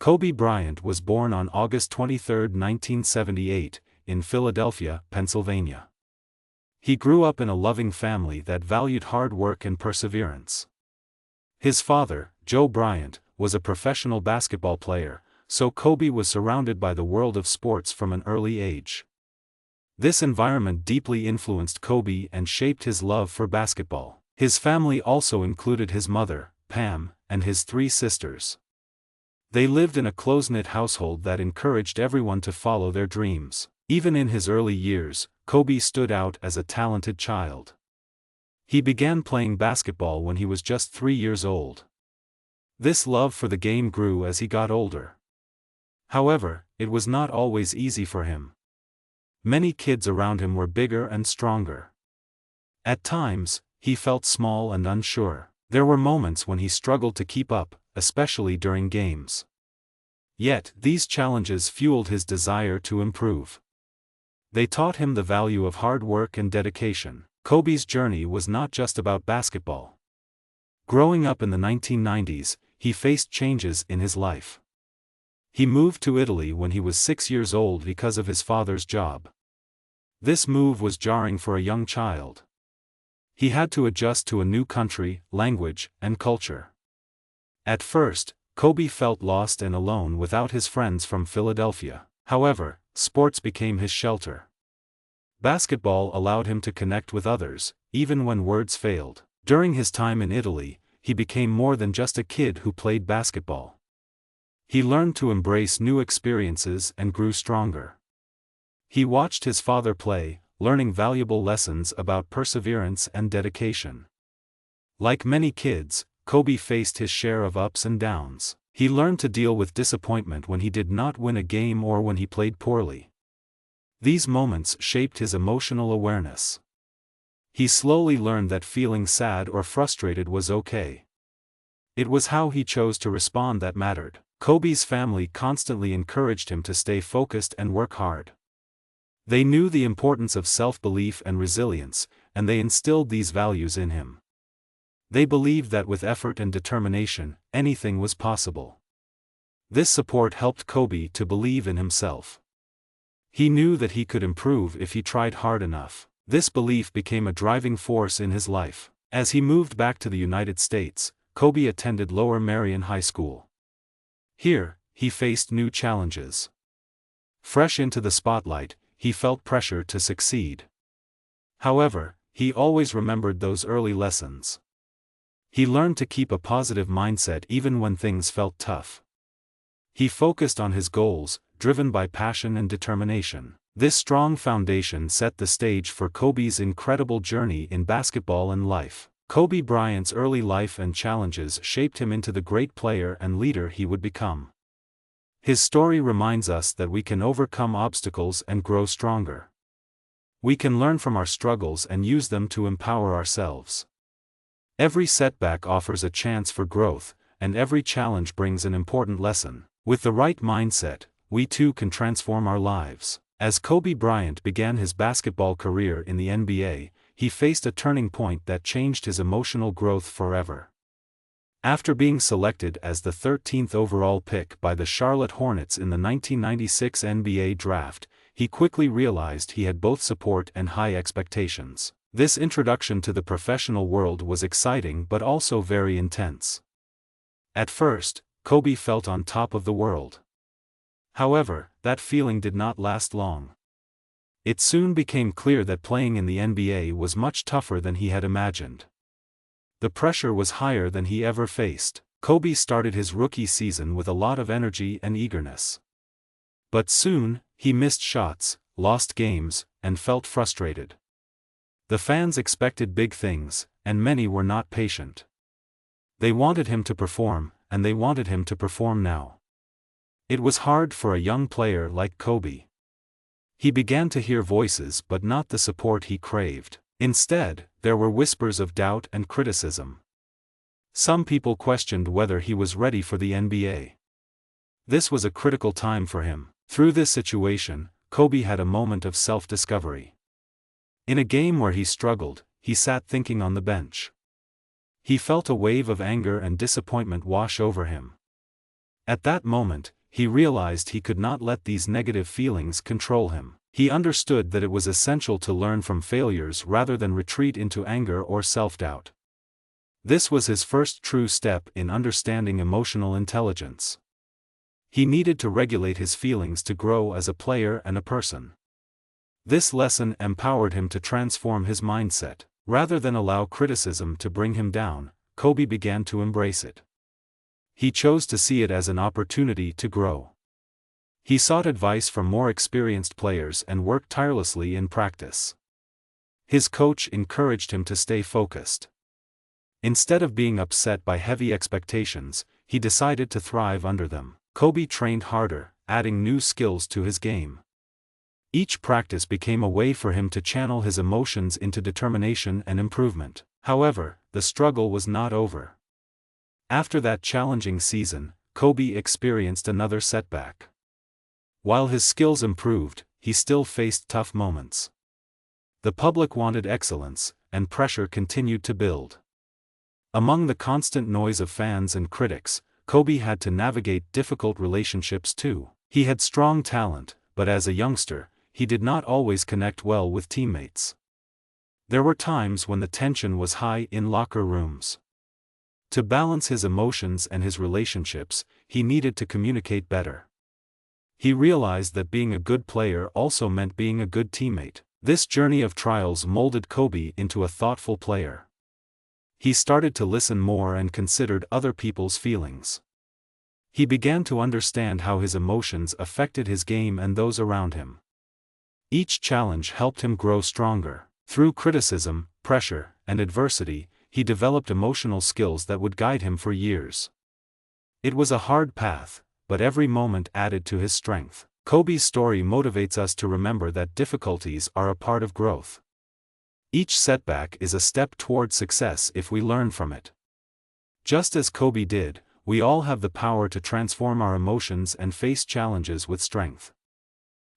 Kobe Bryant was born on August 23, 1978, in Philadelphia, Pennsylvania. He grew up in a loving family that valued hard work and perseverance. His father, Joe Bryant, was a professional basketball player, so Kobe was surrounded by the world of sports from an early age. This environment deeply influenced Kobe and shaped his love for basketball. His family also included his mother, Pam, and his three sisters. They lived in a close-knit household that encouraged everyone to follow their dreams. Even in his early years, Kobe stood out as a talented child. He began playing basketball when he was just 3 years old. This love for the game grew as he got older. However, it was not always easy for him. Many kids around him were bigger and stronger. At times, he felt small and unsure. There were moments when he struggled to keep up, especially during games. Yet, these challenges fueled his desire to improve. They taught him the value of hard work and dedication. Kobe's journey was not just about basketball. Growing up in the 1990s, he faced changes in his life. He moved to Italy when he was 6 years old because of his father's job. This move was jarring for a young child. He had to adjust to a new country, language, and culture. At first, Kobe felt lost and alone without his friends from Philadelphia. However, sports became his shelter. Basketball allowed him to connect with others, even when words failed. During his time in Italy, he became more than just a kid who played basketball. He learned to embrace new experiences and grew stronger. He watched his father play, learning valuable lessons about perseverance and dedication. Like many kids, Kobe faced his share of ups and downs. He learned to deal with disappointment when he did not win a game or when he played poorly. These moments shaped his emotional awareness. He slowly learned that feeling sad or frustrated was okay. It was how he chose to respond that mattered. Kobe's family constantly encouraged him to stay focused and work hard. They knew the importance of self-belief and resilience, and they instilled these values in him. They believed that with effort and determination, anything was possible. This support helped Kobe to believe in himself. He knew that he could improve if he tried hard enough. This belief became a driving force in his life. As he moved back to the United States, Kobe attended Lower Merion High School. Here, he faced new challenges. Fresh into the spotlight, he felt pressure to succeed. However, he always remembered those early lessons. He learned to keep a positive mindset even when things felt tough. He focused on his goals, driven by passion and determination. This strong foundation set the stage for Kobe's incredible journey in basketball and life. Kobe Bryant's early life and challenges shaped him into the great player and leader he would become. His story reminds us that we can overcome obstacles and grow stronger. We can learn from our struggles and use them to empower ourselves. Every setback offers a chance for growth, and every challenge brings an important lesson. With the right mindset, we too can transform our lives. As Kobe Bryant began his basketball career in the NBA, he faced a turning point that changed his emotional growth forever. After being selected as the 13th overall pick by the Charlotte Hornets in the 1996 NBA draft, he quickly realized he had both support and high expectations. This introduction to the professional world was exciting but also very intense. At first, Kobe felt on top of the world. However, that feeling did not last long. It soon became clear that playing in the NBA was much tougher than he had imagined. The pressure was higher than he ever faced. Kobe started his rookie season with a lot of energy and eagerness. But soon, he missed shots, lost games, and felt frustrated. The fans expected big things, and many were not patient. They wanted him to perform, and they wanted him to perform now. It was hard for a young player like Kobe. He began to hear voices but not the support he craved. Instead, there were whispers of doubt and criticism. Some people questioned whether he was ready for the NBA. This was a critical time for him. Through this situation, Kobe had a moment of self-discovery. In a game where he struggled, he sat thinking on the bench. He felt a wave of anger and disappointment wash over him. At that moment, he realized he could not let these negative feelings control him. He understood that it was essential to learn from failures rather than retreat into anger or self-doubt. This was his first true step in understanding emotional intelligence. He needed to regulate his feelings to grow as a player and a person. This lesson empowered him to transform his mindset. Rather than allow criticism to bring him down, Kobe began to embrace it. He chose to see it as an opportunity to grow. He sought advice from more experienced players and worked tirelessly in practice. His coach encouraged him to stay focused. Instead of being upset by heavy expectations, he decided to thrive under them. Kobe trained harder, adding new skills to his game. Each practice became a way for him to channel his emotions into determination and improvement. However, the struggle was not over. After that challenging season, Kobe experienced another setback. While his skills improved, he still faced tough moments. The public wanted excellence, and pressure continued to build. Among the constant noise of fans and critics, Kobe had to navigate difficult relationships too. He had strong talent, but as a youngster, he did not always connect well with teammates. There were times when the tension was high in locker rooms. To balance his emotions and his relationships, he needed to communicate better. He realized that being a good player also meant being a good teammate. This journey of trials molded Kobe into a thoughtful player. He started to listen more and considered other people's feelings. He began to understand how his emotions affected his game and those around him. Each challenge helped him grow stronger. Through criticism, pressure, and adversity, he developed emotional skills that would guide him for years. It was a hard path, but every moment added to his strength. Kobe's story motivates us to remember that difficulties are a part of growth. Each setback is a step toward success if we learn from it. Just as Kobe did, we all have the power to transform our emotions and face challenges with strength.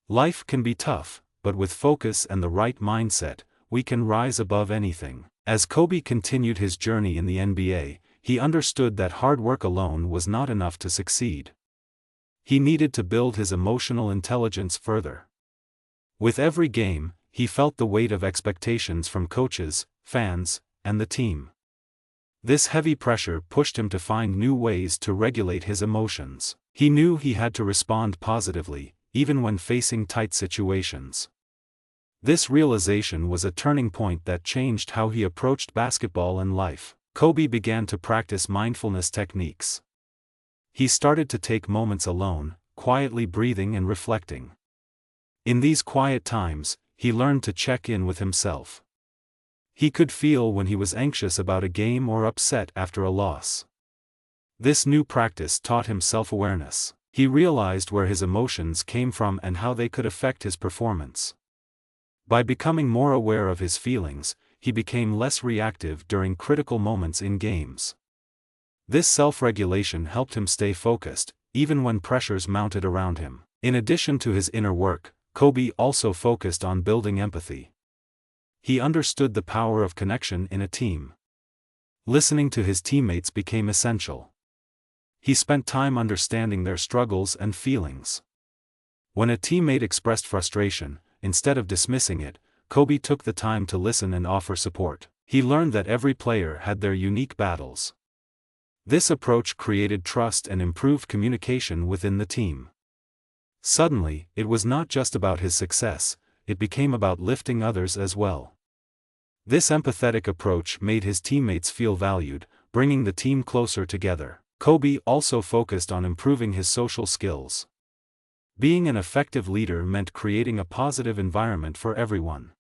Life can be tough, but with focus and the right mindset, we can rise above anything. As Kobe continued his journey in the NBA, he understood that hard work alone was not enough to succeed. He needed to build his emotional intelligence further. With every game, he felt the weight of expectations from coaches, fans, and the team. This heavy pressure pushed him to find new ways to regulate his emotions. He knew he had to respond positively, even when facing tight situations. This realization was a turning point that changed how he approached basketball and life. Kobe began to practice mindfulness techniques. He started to take moments alone, quietly breathing and reflecting. In these quiet times, he learned to check in with himself. He could feel when he was anxious about a game or upset after a loss. This new practice taught him self-awareness. He realized where his emotions came from and how they could affect his performance. By becoming more aware of his feelings, he became less reactive during critical moments in games. This self-regulation helped him stay focused, even when pressures mounted around him. In addition to his inner work, Kobe also focused on building empathy. He understood the power of connection in a team. Listening to his teammates became essential. He spent time understanding their struggles and feelings. When a teammate expressed frustration, instead of dismissing it, Kobe took the time to listen and offer support. He learned that every player had their unique battles. This approach created trust and improved communication within the team. Suddenly, it was not just about his success, it became about lifting others as well. This empathetic approach made his teammates feel valued, bringing the team closer together. Kobe also focused on improving his social skills. Being an effective leader meant creating a positive environment for everyone.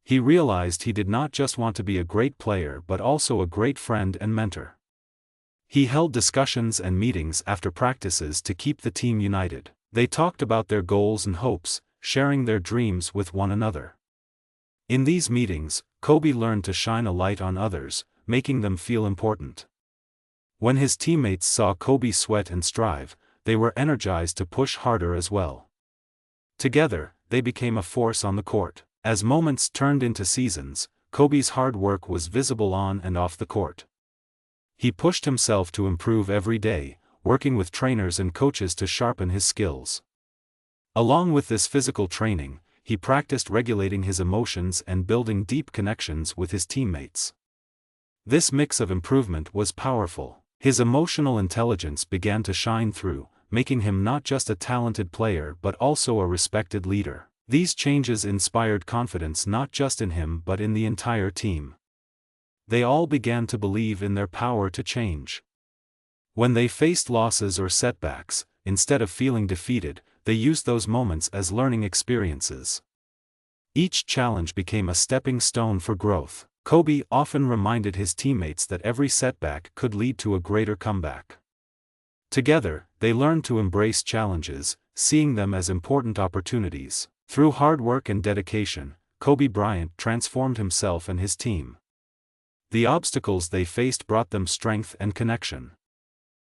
He realized he did not just want to be a great player but also a great friend and mentor. He held discussions and meetings after practices to keep the team united. They talked about their goals and hopes, sharing their dreams with one another. In these meetings, Kobe learned to shine a light on others, making them feel important. When his teammates saw Kobe sweat and strive, they were energized to push harder as well. Together, they became a force on the court. As moments turned into seasons, Kobe's hard work was visible on and off the court. He pushed himself to improve every day, working with trainers and coaches to sharpen his skills. Along with this physical training, he practiced regulating his emotions and building deep connections with his teammates. This mix of improvement was powerful. His emotional intelligence began to shine through, making him not just a talented player but also a respected leader. These changes inspired confidence not just in him but in the entire team. They all began to believe in their power to change. When they faced losses or setbacks, instead of feeling defeated, they used those moments as learning experiences. Each challenge became a stepping stone for growth. Kobe often reminded his teammates that every setback could lead to a greater comeback. Together, they learned to embrace challenges, seeing them as important opportunities. Through hard work and dedication, Kobe Bryant transformed himself and his team. The obstacles they faced brought them strength and connection.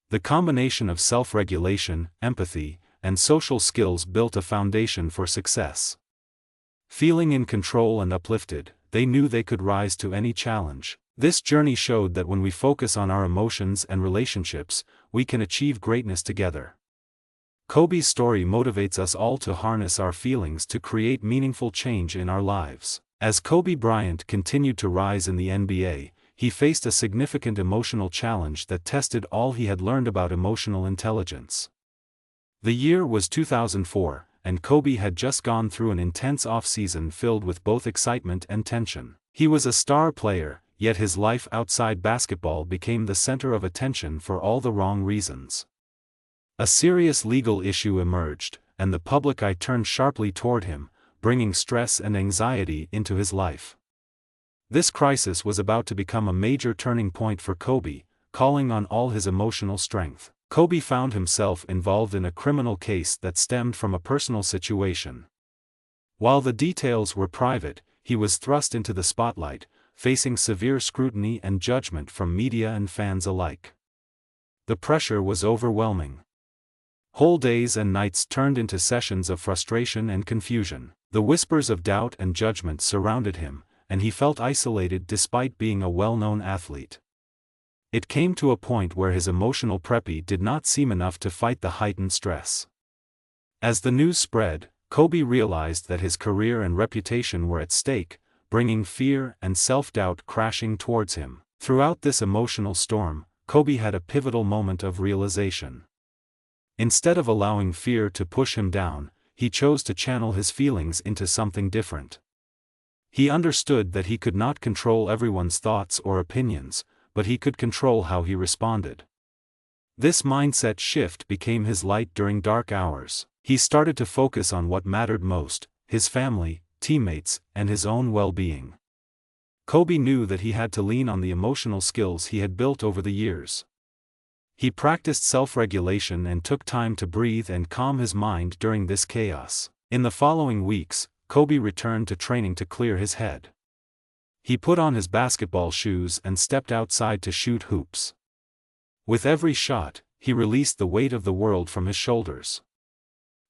The combination of self-regulation, empathy, and social skills built a foundation for success. Feeling in control and uplifted, they knew they could rise to any challenge. This journey showed that when we focus on our emotions and relationships, we can achieve greatness together. Kobe's story motivates us all to harness our feelings to create meaningful change in our lives. As Kobe Bryant continued to rise in the NBA, he faced a significant emotional challenge that tested all he had learned about emotional intelligence. The year was 2004, and Kobe had just gone through an intense off-season filled with both excitement and tension. He was a star player, yet his life outside basketball became the center of attention for all the wrong reasons. A serious legal issue emerged, and the public eye turned sharply toward him, bringing stress and anxiety into his life. This crisis was about to become a major turning point for Kobe, calling on all his emotional strength. Kobe found himself involved in a criminal case that stemmed from a personal situation. While the details were private, he was thrust into the spotlight, facing severe scrutiny and judgment from media and fans alike. The pressure was overwhelming. Whole days and nights turned into sessions of frustration and confusion. The whispers of doubt and judgment surrounded him, and he felt isolated despite being a well-known athlete. It came to a point where his emotional prep did not seem enough to fight the heightened stress. As the news spread, Kobe realized that his career and reputation were at stake, bringing fear and self-doubt crashing towards him. Throughout this emotional storm, Kobe had a pivotal moment of realization. Instead of allowing fear to push him down, he chose to channel his feelings into something different. He understood that he could not control everyone's thoughts or opinions, but he could control how he responded. This mindset shift became his light during dark hours. He started to focus on what mattered most: his family, teammates, and his own well-being. Kobe knew that he had to lean on the emotional skills he had built over the years. He practiced self-regulation and took time to breathe and calm his mind during this chaos. In the following weeks, Kobe returned to training to clear his head. He put on his basketball shoes and stepped outside to shoot hoops. With every shot, he released the weight of the world from his shoulders.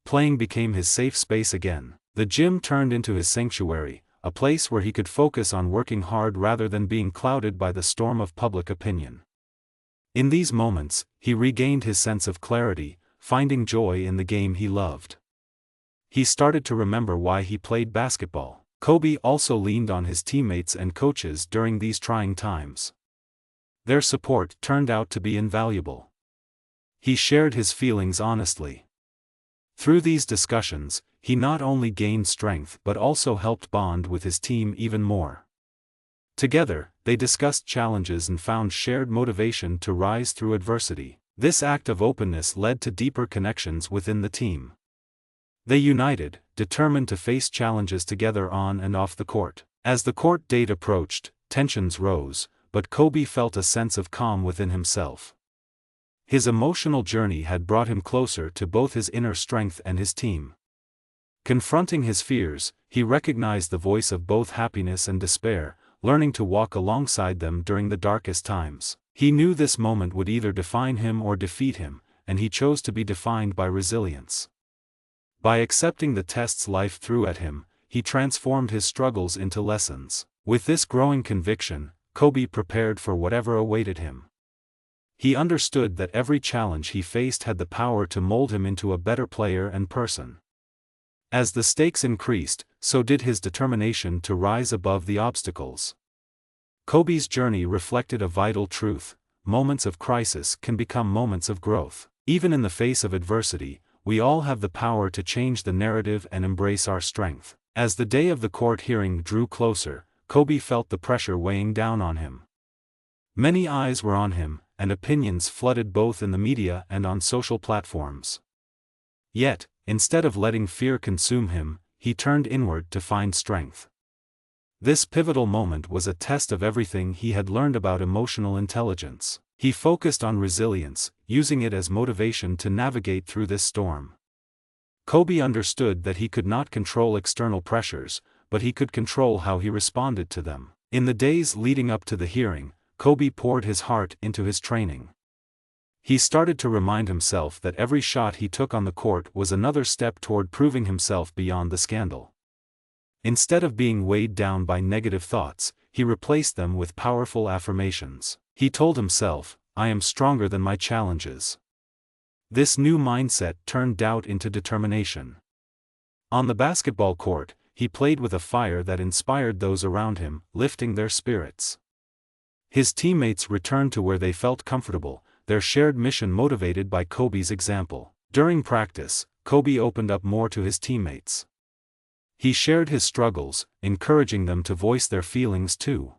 Playing became his safe space again. The gym turned into his sanctuary, a place where he could focus on working hard rather than being clouded by the storm of public opinion. In these moments, he regained his sense of clarity, finding joy in the game he loved. He started to remember why he played basketball. Kobe also leaned on his teammates and coaches during these trying times. Their support turned out to be invaluable. He shared his feelings honestly. Through these discussions, he not only gained strength but also helped bond with his team even more. Together, they discussed challenges and found shared motivation to rise through adversity. This act of openness led to deeper connections within the team. They united, determined to face challenges together on and off the court. As the court date approached, tensions rose, but Kobe felt a sense of calm within himself. His emotional journey had brought him closer to both his inner strength and his team. Confronting his fears, he recognized the voice of both happiness and despair, learning to walk alongside them during the darkest times. He knew this moment would either define him or defeat him, and he chose to be defined by resilience. By accepting the tests life threw at him, he transformed his struggles into lessons. With this growing conviction, Kobe prepared for whatever awaited him. He understood that every challenge he faced had the power to mold him into a better player and person. As the stakes increased, so did his determination to rise above the obstacles. Kobe's journey reflected a vital truth: moments of crisis can become moments of growth. Even in the face of adversity, we all have the power to change the narrative and embrace our strength. As the day of the court hearing drew closer, Kobe felt the pressure weighing down on him. Many eyes were on him, and opinions flooded both in the media and on social platforms. Yet, instead of letting fear consume him, he turned inward to find strength. This pivotal moment was a test of everything he had learned about emotional intelligence. He focused on resilience, using it as motivation to navigate through this storm. Kobe understood that he could not control external pressures, but he could control how he responded to them. In the days leading up to the hearing, Kobe poured his heart into his training. He started to remind himself that every shot he took on the court was another step toward proving himself beyond the scandal. Instead of being weighed down by negative thoughts, he replaced them with powerful affirmations. He told himself, "I am stronger than my challenges." This new mindset turned doubt into determination. On the basketball court, he played with a fire that inspired those around him, lifting their spirits. His teammates returned to where they felt comfortable, their shared mission motivated by Kobe's example. During practice, Kobe opened up more to his teammates. He shared his struggles, encouraging them to voice their feelings too.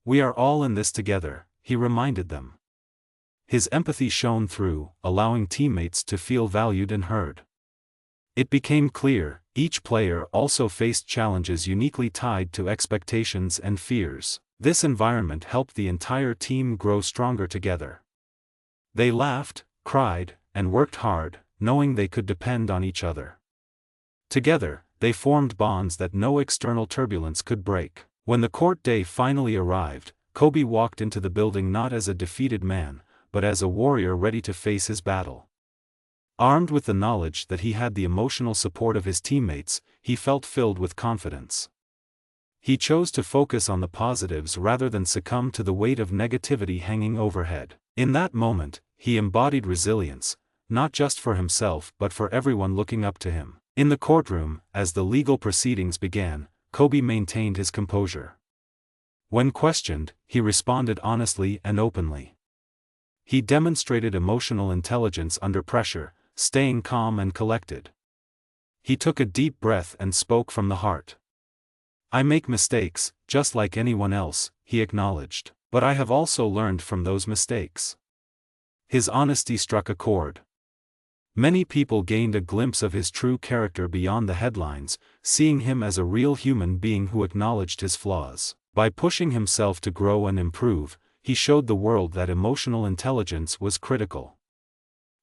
"We are all in this together," he reminded them. His empathy shone through, allowing teammates to feel valued and heard. It became clear, each player also faced challenges uniquely tied to expectations and fears. This environment helped the entire team grow stronger together. They laughed, cried, and worked hard, knowing they could depend on each other. Together, they formed bonds that no external turbulence could break. When the court day finally arrived, Kobe walked into the building not as a defeated man, but as a warrior ready to face his battle. Armed with the knowledge that he had the emotional support of his teammates, he felt filled with confidence. He chose to focus on the positives rather than succumb to the weight of negativity hanging overhead. In that moment, he embodied resilience, not just for himself but for everyone looking up to him. In the courtroom, as the legal proceedings began, Kobe maintained his composure. When questioned, he responded honestly and openly. He demonstrated emotional intelligence under pressure, staying calm and collected. He took a deep breath and spoke from the heart. "I make mistakes, just like anyone else," he acknowledged, "but I have also learned from those mistakes." His honesty struck a chord. Many people gained a glimpse of his true character beyond the headlines, seeing him as a real human being who acknowledged his flaws. By pushing himself to grow and improve, he showed the world that emotional intelligence was critical.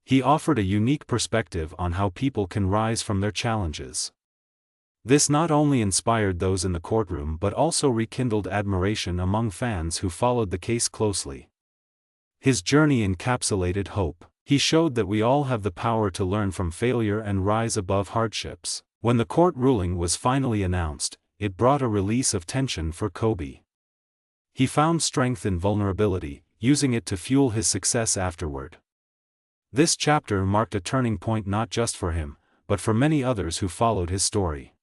He offered a unique perspective on how people can rise from their challenges. This not only inspired those in the courtroom but also rekindled admiration among fans who followed the case closely. His journey encapsulated hope. He showed that we all have the power to learn from failure and rise above hardships. When the court ruling was finally announced, it brought a release of tension for Kobe. He found strength in vulnerability, using it to fuel his success afterward. This chapter marked a turning point not just for him, but for many others who followed his story.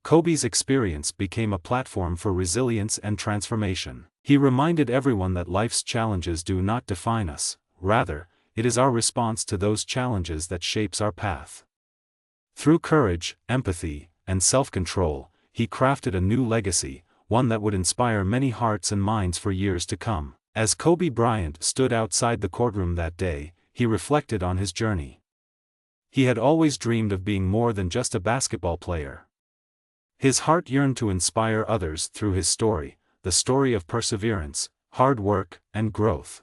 Kobe's experience became a platform for resilience and transformation. He reminded everyone that life's challenges do not define us, rather, it is our response to those challenges that shapes our path. Through courage, empathy, and self-control, he crafted a new legacy, one that would inspire many hearts and minds for years to come. As Kobe Bryant stood outside the courtroom that day, he reflected on his journey. He had always dreamed of being more than just a basketball player. His heart yearned to inspire others through his story, the story of perseverance, hard work, and growth.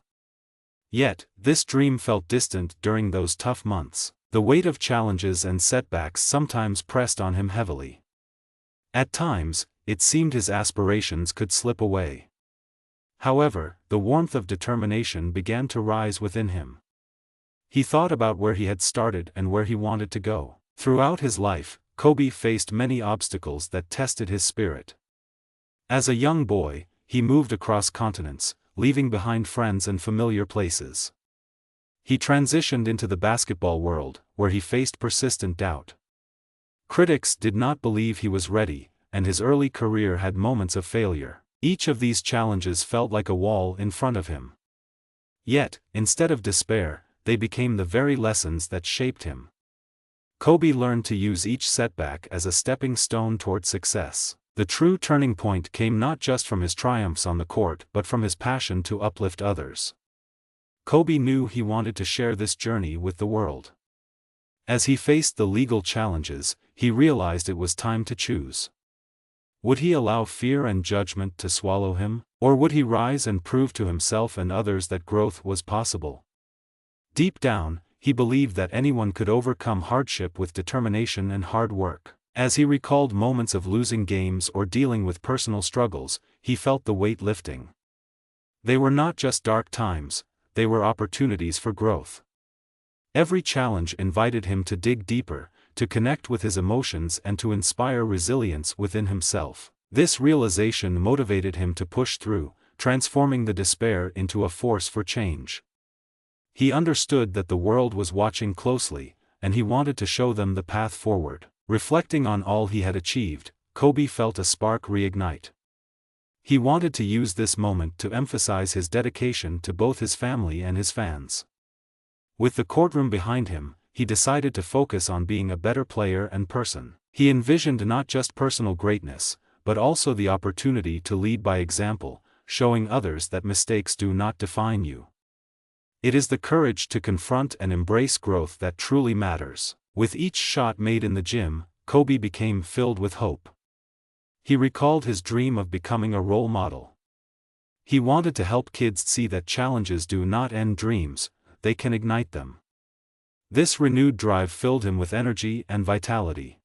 Yet, this dream felt distant during those tough months. The weight of challenges and setbacks sometimes pressed on him heavily. At times, it seemed his aspirations could slip away. However, the warmth of determination began to rise within him. He thought about where he had started and where he wanted to go. Throughout his life, Kobe faced many obstacles that tested his spirit. As a young boy, he moved across continents, leaving behind friends and familiar places. He transitioned into the basketball world, where he faced persistent doubt. Critics did not believe he was ready, and his early career had moments of failure. Each of these challenges felt like a wall in front of him. Yet, instead of despair, they became the very lessons that shaped him. Kobe learned to use each setback as a stepping stone toward success. The true turning point came not just from his triumphs on the court but from his passion to uplift others. Kobe knew he wanted to share this journey with the world. As he faced the legal challenges, he realized it was time to choose. Would he allow fear and judgment to swallow him, or would he rise and prove to himself and others that growth was possible? Deep down, he believed that anyone could overcome hardship with determination and hard work. As he recalled moments of losing games or dealing with personal struggles, he felt the weight lifting. They were not just dark times, they were opportunities for growth. Every challenge invited him to dig deeper, to connect with his emotions and to inspire resilience within himself. This realization motivated him to push through, transforming the despair into a force for change. He understood that the world was watching closely, and he wanted to show them the path forward. Reflecting on all he had achieved, Kobe felt a spark reignite. He wanted to use this moment to emphasize his dedication to both his family and his fans. With the courtroom behind him, he decided to focus on being a better player and person. He envisioned not just personal greatness, but also the opportunity to lead by example, showing others that mistakes do not define you. It is the courage to confront and embrace growth that truly matters. With each shot made in the gym, Kobe became filled with hope. He recalled his dream of becoming a role model. He wanted to help kids see that challenges do not end dreams, they can ignite them. This renewed drive filled him with energy and vitality.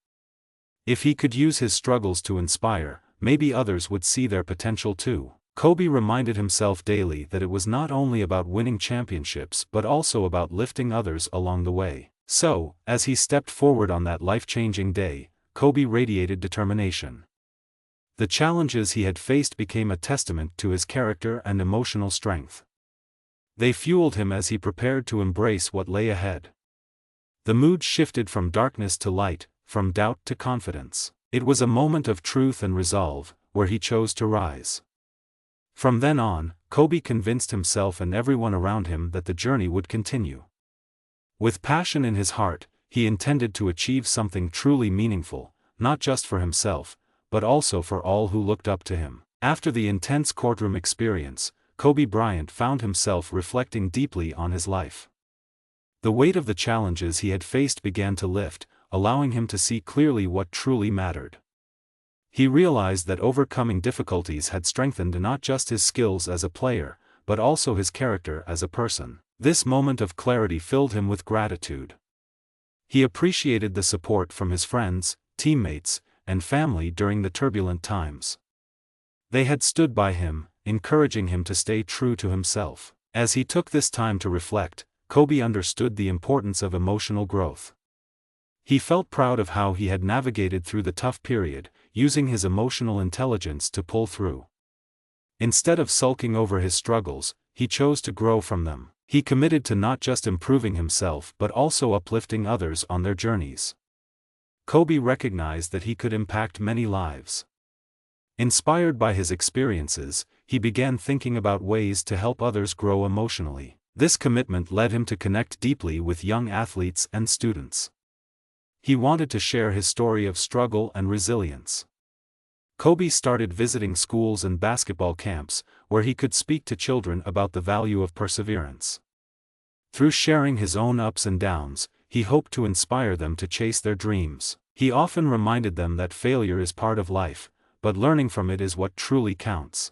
If he could use his struggles to inspire, maybe others would see their potential too. Kobe reminded himself daily that it was not only about winning championships but also about lifting others along the way. So, as he stepped forward on that life-changing day, Kobe radiated determination. The challenges he had faced became a testament to his character and emotional strength. They fueled him as he prepared to embrace what lay ahead. The mood shifted from darkness to light, from doubt to confidence. It was a moment of truth and resolve, where he chose to rise. From then on, Kobe convinced himself and everyone around him that the journey would continue. With passion in his heart, he intended to achieve something truly meaningful, not just for himself, but also for all who looked up to him. After the intense courtroom experience, Kobe Bryant found himself reflecting deeply on his life. The weight of the challenges he had faced began to lift, allowing him to see clearly what truly mattered. He realized that overcoming difficulties had strengthened not just his skills as a player, but also his character as a person. This moment of clarity filled him with gratitude. He appreciated the support from his friends, teammates, and family during the turbulent times. They had stood by him, encouraging him to stay true to himself. As he took this time to reflect, Kobe understood the importance of emotional growth. He felt proud of how he had navigated through the tough period, using his emotional intelligence to pull through. Instead of sulking over his struggles, he chose to grow from them. He committed to not just improving himself but also uplifting others on their journeys. Kobe recognized that he could impact many lives. Inspired by his experiences, he began thinking about ways to help others grow emotionally. This commitment led him to connect deeply with young athletes and students. He wanted to share his story of struggle and resilience. Kobe started visiting schools and basketball camps, where he could speak to children about the value of perseverance. Through sharing his own ups and downs, he hoped to inspire them to chase their dreams. He often reminded them that failure is part of life, but learning from it is what truly counts.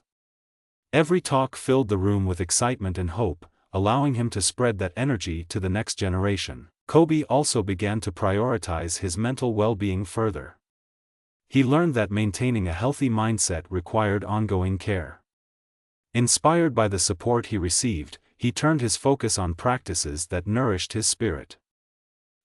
Every talk filled the room with excitement and hope, allowing him to spread that energy to the next generation. Kobe also began to prioritize his mental well-being further. He learned that maintaining a healthy mindset required ongoing care. Inspired by the support he received, he turned his focus on practices that nourished his spirit.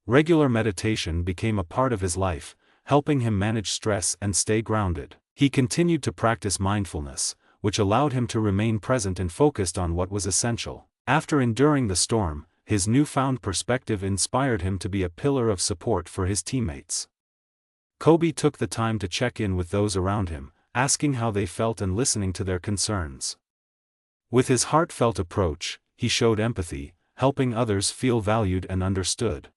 Regular meditation became a part of his life, helping him manage stress and stay grounded. He continued to practice mindfulness, which allowed him to remain present and focused on what was essential. After enduring the storm, his newfound perspective inspired him to be a pillar of support for his teammates. Kobe took the time to check in with those around him, asking how they felt and listening to their concerns. With his heartfelt approach, he showed empathy, helping others feel valued and understood.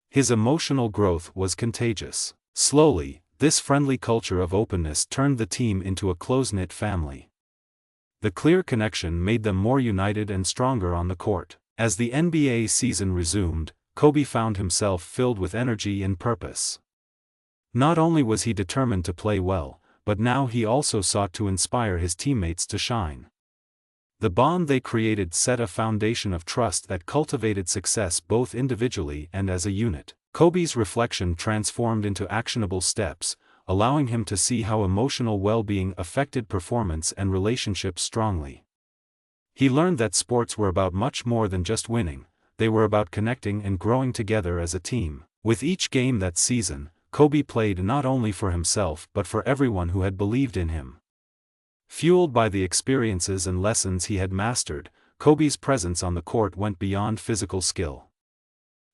His emotional growth was contagious. Slowly, this friendly culture of openness turned the team into a close-knit family. The clear connection made them more united and stronger on the court. As the NBA season resumed, Kobe found himself filled with energy and purpose. Not only was he determined to play well, but now he also sought to inspire his teammates to shine. The bond they created set a foundation of trust that cultivated success both individually and as a unit. Kobe's reflection transformed into actionable steps, allowing him to see how emotional well-being affected performance and relationships strongly. He learned that sports were about much more than just winning, they were about connecting and growing together as a team. With each game that season, Kobe played not only for himself but for everyone who had believed in him. Fueled by the experiences and lessons he had mastered, Kobe's presence on the court went beyond physical skill.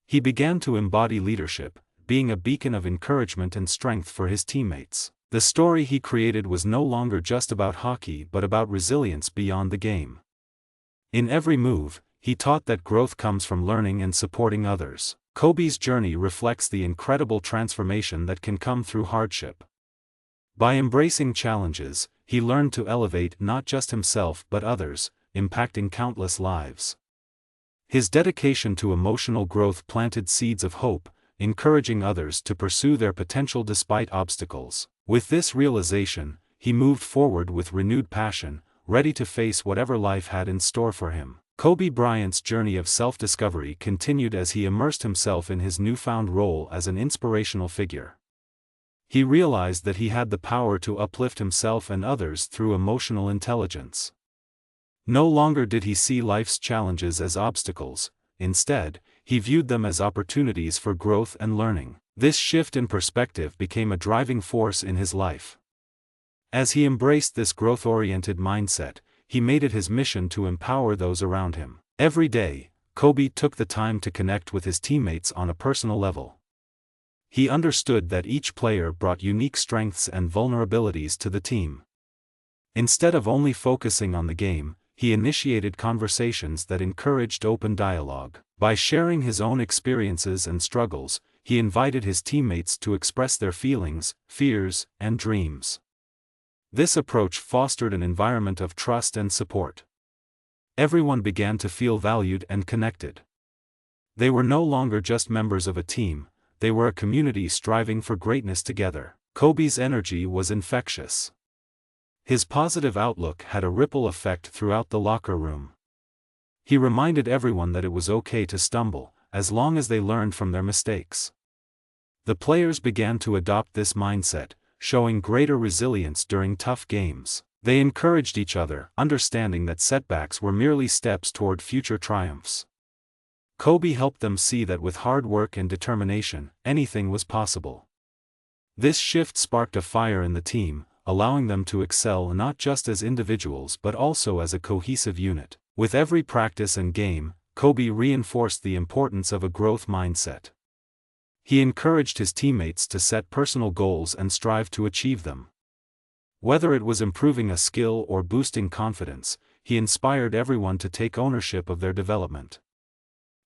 He began to embody leadership, being a beacon of encouragement and strength for his teammates. The story he created was no longer just about hockey but about resilience beyond the game. In every move, he taught that growth comes from learning and supporting others. Kobe's journey reflects the incredible transformation that can come through hardship. By embracing challenges, he learned to elevate not just himself but others, impacting countless lives. His dedication to emotional growth planted seeds of hope, encouraging others to pursue their potential despite obstacles. With this realization, he moved forward with renewed passion, ready to face whatever life had in store for him. Kobe Bryant's journey of self-discovery continued as he immersed himself in his newfound role as an inspirational figure. He realized that he had the power to uplift himself and others through emotional intelligence. No longer did he see life's challenges as obstacles, instead, he viewed them as opportunities for growth and learning. This shift in perspective became a driving force in his life. As he embraced this growth-oriented mindset, he made it his mission to empower those around him. Every day, Kobe took the time to connect with his teammates on a personal level. He understood that each player brought unique strengths and vulnerabilities to the team. Instead of only focusing on the game, he initiated conversations that encouraged open dialogue. By sharing his own experiences and struggles, he invited his teammates to express their feelings, fears, and dreams. This approach fostered an environment of trust and support. Everyone began to feel valued and connected. They were no longer just members of a team, they were a community striving for greatness together. Kobe's energy was infectious. His positive outlook had a ripple effect throughout the locker room. He reminded everyone that it was okay to stumble, as long as they learned from their mistakes. The players began to adopt this mindset, showing greater resilience during tough games. They encouraged each other, understanding that setbacks were merely steps toward future triumphs. Kobe helped them see that with hard work and determination, anything was possible. This shift sparked a fire in the team, allowing them to excel not just as individuals but also as a cohesive unit. With every practice and game, Kobe reinforced the importance of a growth mindset. He encouraged his teammates to set personal goals and strive to achieve them. Whether it was improving a skill or boosting confidence, he inspired everyone to take ownership of their development.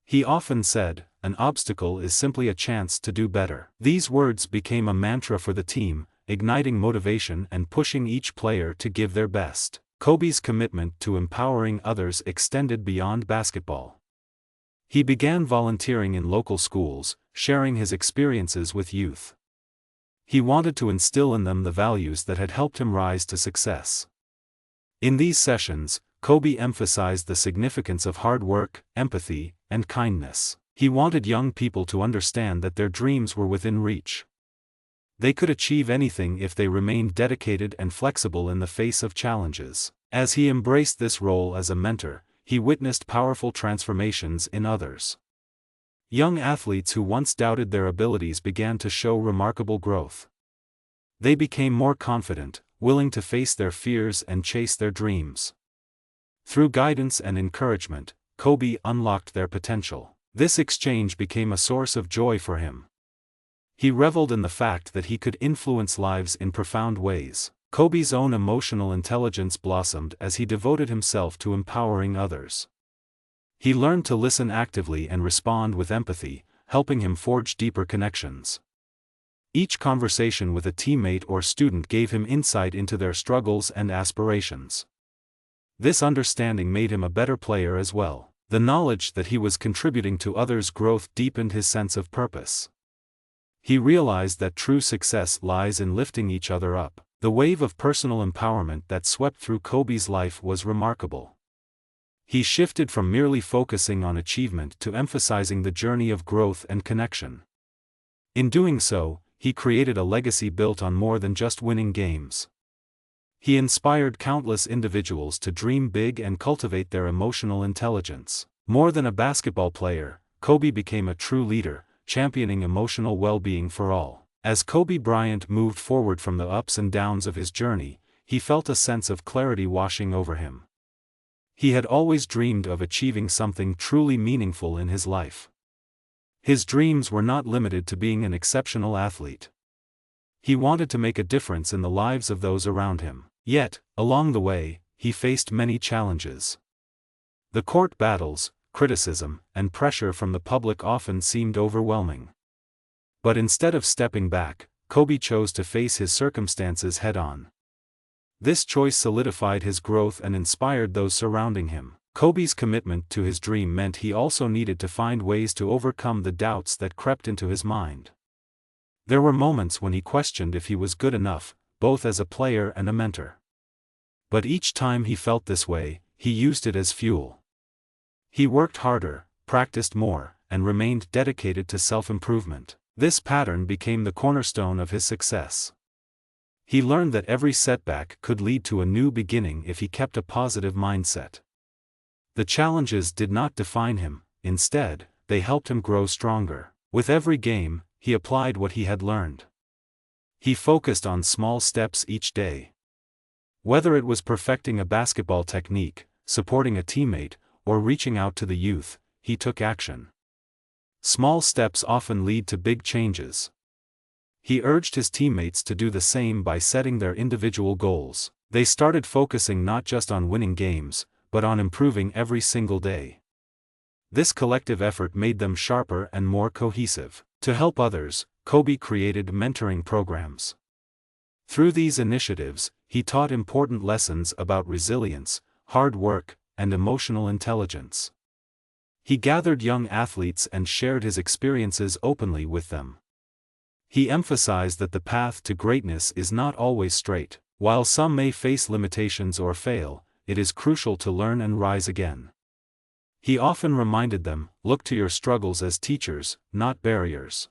He often said, "An obstacle is simply a chance to do better." These words became a mantra for the team, igniting motivation and pushing each player to give their best. Kobe's commitment to empowering others extended beyond basketball. He began volunteering in local schools, sharing his experiences with youth. He wanted to instill in them the values that had helped him rise to success. In these sessions, Kobe emphasized the significance of hard work, empathy, and kindness. He wanted young people to understand that their dreams were within reach. They could achieve anything if they remained dedicated and flexible in the face of challenges. As he embraced this role as a mentor, he witnessed powerful transformations in others. Young athletes who once doubted their abilities began to show remarkable growth. They became more confident, willing to face their fears and chase their dreams. Through guidance and encouragement, Kobe unlocked their potential. This exchange became a source of joy for him. He reveled in the fact that he could influence lives in profound ways. Kobe's own emotional intelligence blossomed as he devoted himself to empowering others. He learned to listen actively and respond with empathy, helping him forge deeper connections. Each conversation with a teammate or student gave him insight into their struggles and aspirations. This understanding made him a better player as well. The knowledge that he was contributing to others' growth deepened his sense of purpose. He realized that true success lies in lifting each other up. The wave of personal empowerment that swept through Kobe's life was remarkable. He shifted from merely focusing on achievement to emphasizing the journey of growth and connection. In doing so, he created a legacy built on more than just winning games. He inspired countless individuals to dream big and cultivate their emotional intelligence. More than a basketball player, Kobe became a true leader, championing emotional well-being for all. As Kobe Bryant moved forward from the ups and downs of his journey, he felt a sense of clarity washing over him. He had always dreamed of achieving something truly meaningful in his life. His dreams were not limited to being an exceptional athlete. He wanted to make a difference in the lives of those around him. Yet, along the way, he faced many challenges. The court battles, criticism, and pressure from the public often seemed overwhelming. But instead of stepping back, Kobe chose to face his circumstances head-on. This choice solidified his growth and inspired those surrounding him. Kobe's commitment to his dream meant he also needed to find ways to overcome the doubts that crept into his mind. There were moments when he questioned if he was good enough, both as a player and a mentor. But each time he felt this way, he used it as fuel. He worked harder, practiced more, and remained dedicated to self-improvement. This pattern became the cornerstone of his success. He learned that every setback could lead to a new beginning if he kept a positive mindset. The challenges did not define him, instead, they helped him grow stronger. With every game, he applied what he had learned. He focused on small steps each day. Whether it was perfecting a basketball technique, supporting a teammate, or reaching out to the youth, he took action. Small steps often lead to big changes. He urged his teammates to do the same by setting their individual goals. They started focusing not just on winning games, but on improving every single day. This collective effort made them sharper and more cohesive. To help others, Kobe created mentoring programs. Through these initiatives, he taught important lessons about resilience, hard work, and emotional intelligence. He gathered young athletes and shared his experiences openly with them. He emphasized that the path to greatness is not always straight. While some may face limitations or fail, it is crucial to learn and rise again. He often reminded them, look to your struggles as teachers, not barriers.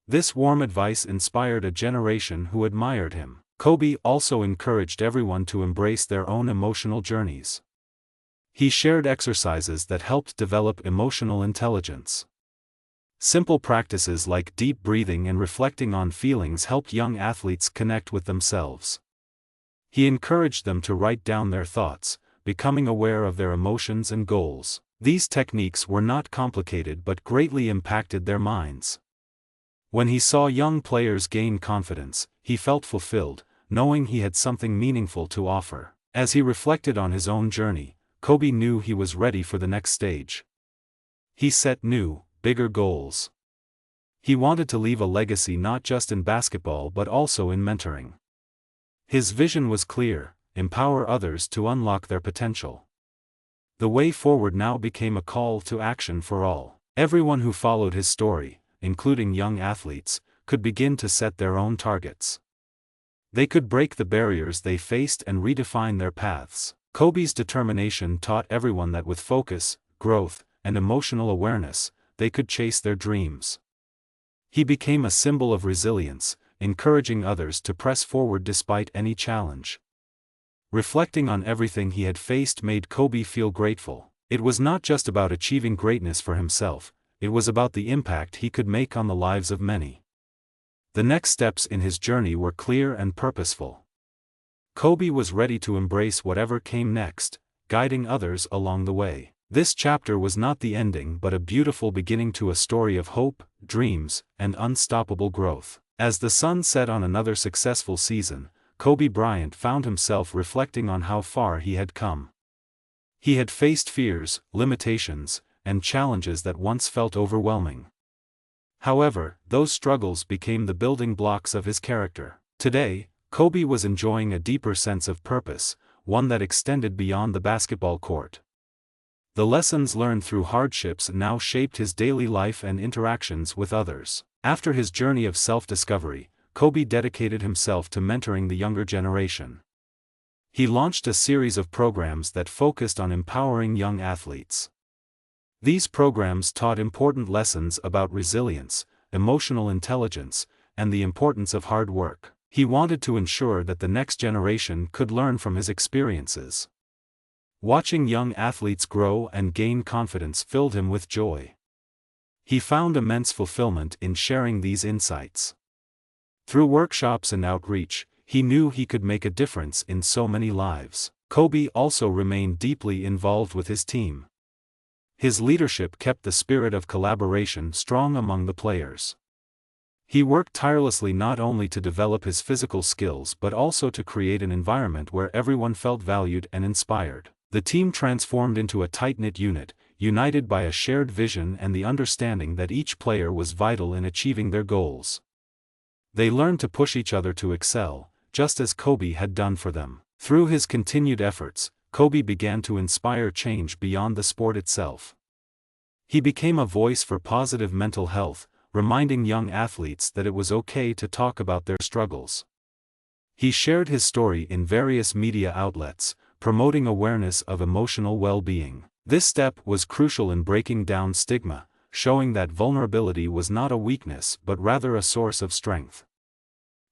This warm advice inspired a generation who admired him. Kobe also encouraged everyone to embrace their own emotional journeys. He shared exercises that helped develop emotional intelligence. Simple practices like deep breathing and reflecting on feelings helped young athletes connect with themselves. He encouraged them to write down their thoughts, becoming aware of their emotions and goals. These techniques were not complicated but greatly impacted their minds. When he saw young players gain confidence, he felt fulfilled, knowing he had something meaningful to offer. As he reflected on his own journey, Kobe knew he was ready for the next stage. He set new, bigger goals. He wanted to leave a legacy not just in basketball but also in mentoring. His vision was clear: empower others to unlock their potential. The way forward now became a call to action for all. Everyone who followed his story, including young athletes, could begin to set their own targets. They could break the barriers they faced and redefine their paths. Kobe's determination taught everyone that with focus, growth, and emotional awareness, they could chase their dreams. He became a symbol of resilience, encouraging others to press forward despite any challenge. Reflecting on everything he had faced made Kobe feel grateful. It was not just about achieving greatness for himself, it was about the impact he could make on the lives of many. The next steps in his journey were clear and purposeful. Kobe was ready to embrace whatever came next, guiding others along the way. This chapter was not the ending but a beautiful beginning to a story of hope, dreams, and unstoppable growth. As the sun set on another successful season, Kobe Bryant found himself reflecting on how far he had come. He had faced fears, limitations, and challenges that once felt overwhelming. However, those struggles became the building blocks of his character. Today, Kobe was enjoying a deeper sense of purpose, one that extended beyond the basketball court. The lessons learned through hardships now shaped his daily life and interactions with others. After his journey of self-discovery, Kobe dedicated himself to mentoring the younger generation. He launched a series of programs that focused on empowering young athletes. These programs taught important lessons about resilience, emotional intelligence, and the importance of hard work. He wanted to ensure that the next generation could learn from his experiences. Watching young athletes grow and gain confidence filled him with joy. He found immense fulfillment in sharing these insights. Through workshops and outreach, he knew he could make a difference in so many lives. Kobe also remained deeply involved with his team. His leadership kept the spirit of collaboration strong among the players. He worked tirelessly not only to develop his physical skills but also to create an environment where everyone felt valued and inspired. The team transformed into a tight-knit unit, united by a shared vision and the understanding that each player was vital in achieving their goals. They learned to push each other to excel, just as Kobe had done for them. Through his continued efforts, Kobe began to inspire change beyond the sport itself. He became a voice for positive mental health, reminding young athletes that it was okay to talk about their struggles. He shared his story in various media outlets, promoting awareness of emotional well-being. This step was crucial in breaking down stigma, showing that vulnerability was not a weakness but rather a source of strength.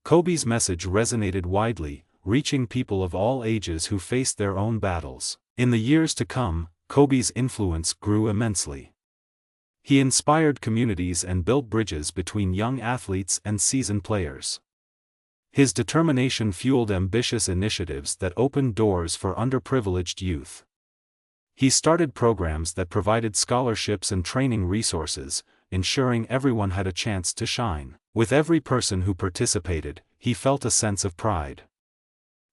Kobe's message resonated widely, reaching people of all ages who faced their own battles. In the years to come, Kobe's influence grew immensely. He inspired communities and built bridges between young athletes and seasoned players. His determination fueled ambitious initiatives that opened doors for underprivileged youth. He started programs that provided scholarships and training resources, ensuring everyone had a chance to shine. With every person who participated, he felt a sense of pride.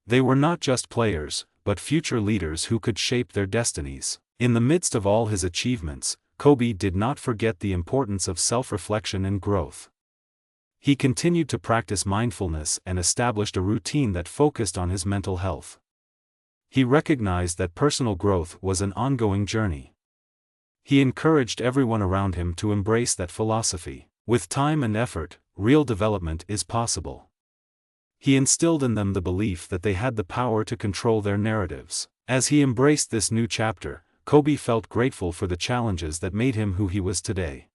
They were not just players, but future leaders who could shape their destinies. In the midst of all his achievements, Kobe did not forget the importance of self-reflection and growth. He continued to practice mindfulness and established a routine that focused on his mental health. He recognized that personal growth was an ongoing journey. He encouraged everyone around him to embrace that philosophy. With time and effort, real development is possible. He instilled in them the belief that they had the power to control their narratives. As he embraced this new chapter, Kobe felt grateful for the challenges that made him who he was today.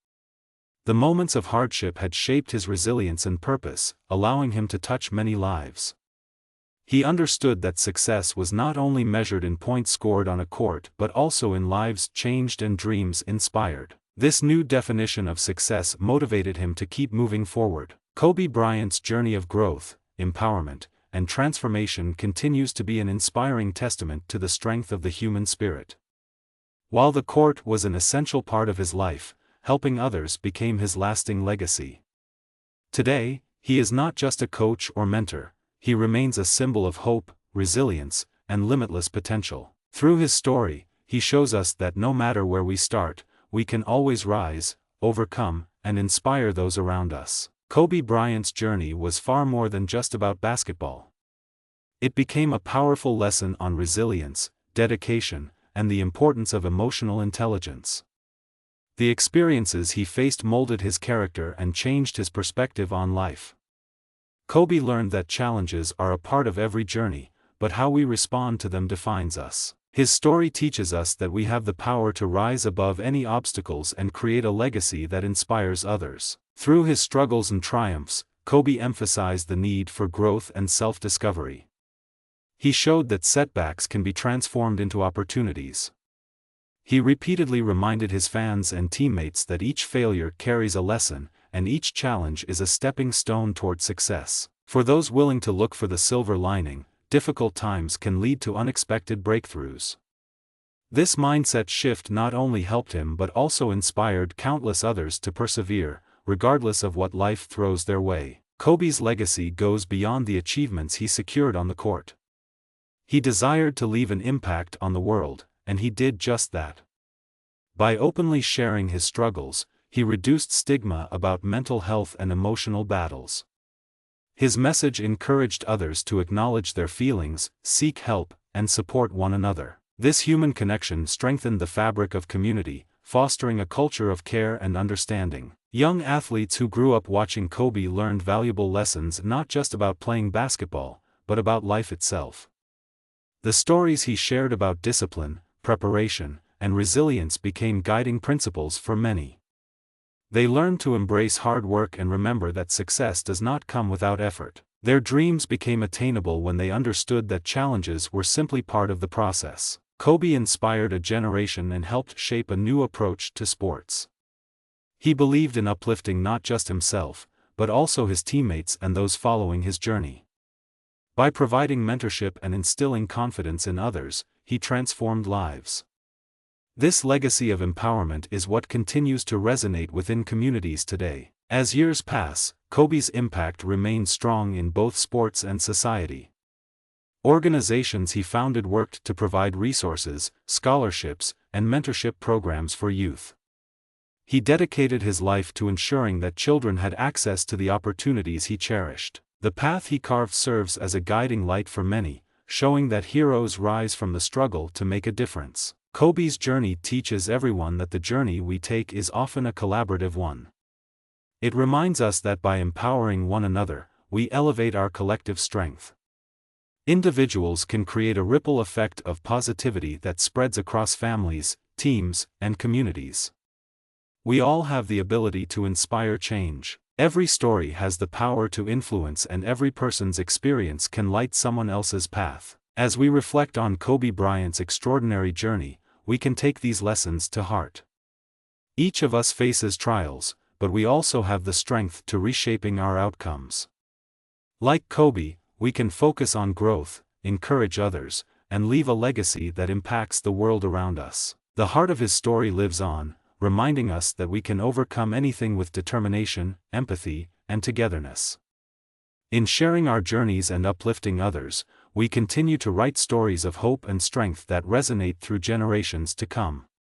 The moments of hardship had shaped his resilience and purpose, allowing him to touch many lives. He understood that success was not only measured in points scored on a court but also in lives changed and dreams inspired. This new definition of success motivated him to keep moving forward. Kobe Bryant's journey of growth, empowerment, and transformation continues to be an inspiring testament to the strength of the human spirit. While the court was an essential part of his life, helping others became his lasting legacy. Today, he is not just a coach or mentor, he remains a symbol of hope, resilience, and limitless potential. Through his story, he shows us that no matter where we start, we can always rise, overcome, and inspire those around us. Kobe Bryant's journey was far more than just about basketball. It became a powerful lesson on resilience, dedication, and the importance of emotional intelligence. The experiences he faced molded his character and changed his perspective on life. Kobe learned that challenges are a part of every journey, but how we respond to them defines us. His story teaches us that we have the power to rise above any obstacles and create a legacy that inspires others. Through his struggles and triumphs, Kobe emphasized the need for growth and self-discovery. He showed that setbacks can be transformed into opportunities. He repeatedly reminded his fans and teammates that each failure carries a lesson, and each challenge is a stepping stone toward success. For those willing to look for the silver lining, difficult times can lead to unexpected breakthroughs. This mindset shift not only helped him but also inspired countless others to persevere, regardless of what life throws their way. Kobe's legacy goes beyond the achievements he secured on the court. He desired to leave an impact on the world, and he did just that. By openly sharing his struggles, he reduced stigma about mental health and emotional battles. His message encouraged others to acknowledge their feelings, seek help, and support one another. This human connection strengthened the fabric of community, fostering a culture of care and understanding. Young athletes who grew up watching Kobe learned valuable lessons not just about playing basketball, but about life itself. The stories he shared about discipline, preparation, and resilience became guiding principles for many. They learned to embrace hard work and remember that success does not come without effort. Their dreams became attainable when they understood that challenges were simply part of the process. Kobe inspired a generation and helped shape a new approach to sports. He believed in uplifting not just himself, but also his teammates and those following his journey. By providing mentorship and instilling confidence in others, he transformed lives. This legacy of empowerment is what continues to resonate within communities today. As years pass, Kobe's impact remained strong in both sports and society. Organizations he founded worked to provide resources, scholarships, and mentorship programs for youth. He dedicated his life to ensuring that children had access to the opportunities he cherished. The path he carved serves as a guiding light for many, showing that heroes rise from the struggle to make a difference. Kobe's journey teaches everyone that the journey we take is often a collaborative one. It reminds us that by empowering one another, we elevate our collective strength. Individuals can create a ripple effect of positivity that spreads across families, teams, and communities. We all have the ability to inspire change. Every story has the power to influence, and every person's experience can light someone else's path. As we reflect on Kobe Bryant's extraordinary journey, we can take these lessons to heart. Each of us faces trials, but we also have the strength to reshaping our outcomes. Like Kobe, we can focus on growth, encourage others, and leave a legacy that impacts the world around us. The heart of his story lives on, reminding us that we can overcome anything with determination, empathy, and togetherness. In sharing our journeys and uplifting others, we continue to write stories of hope and strength that resonate through generations to come.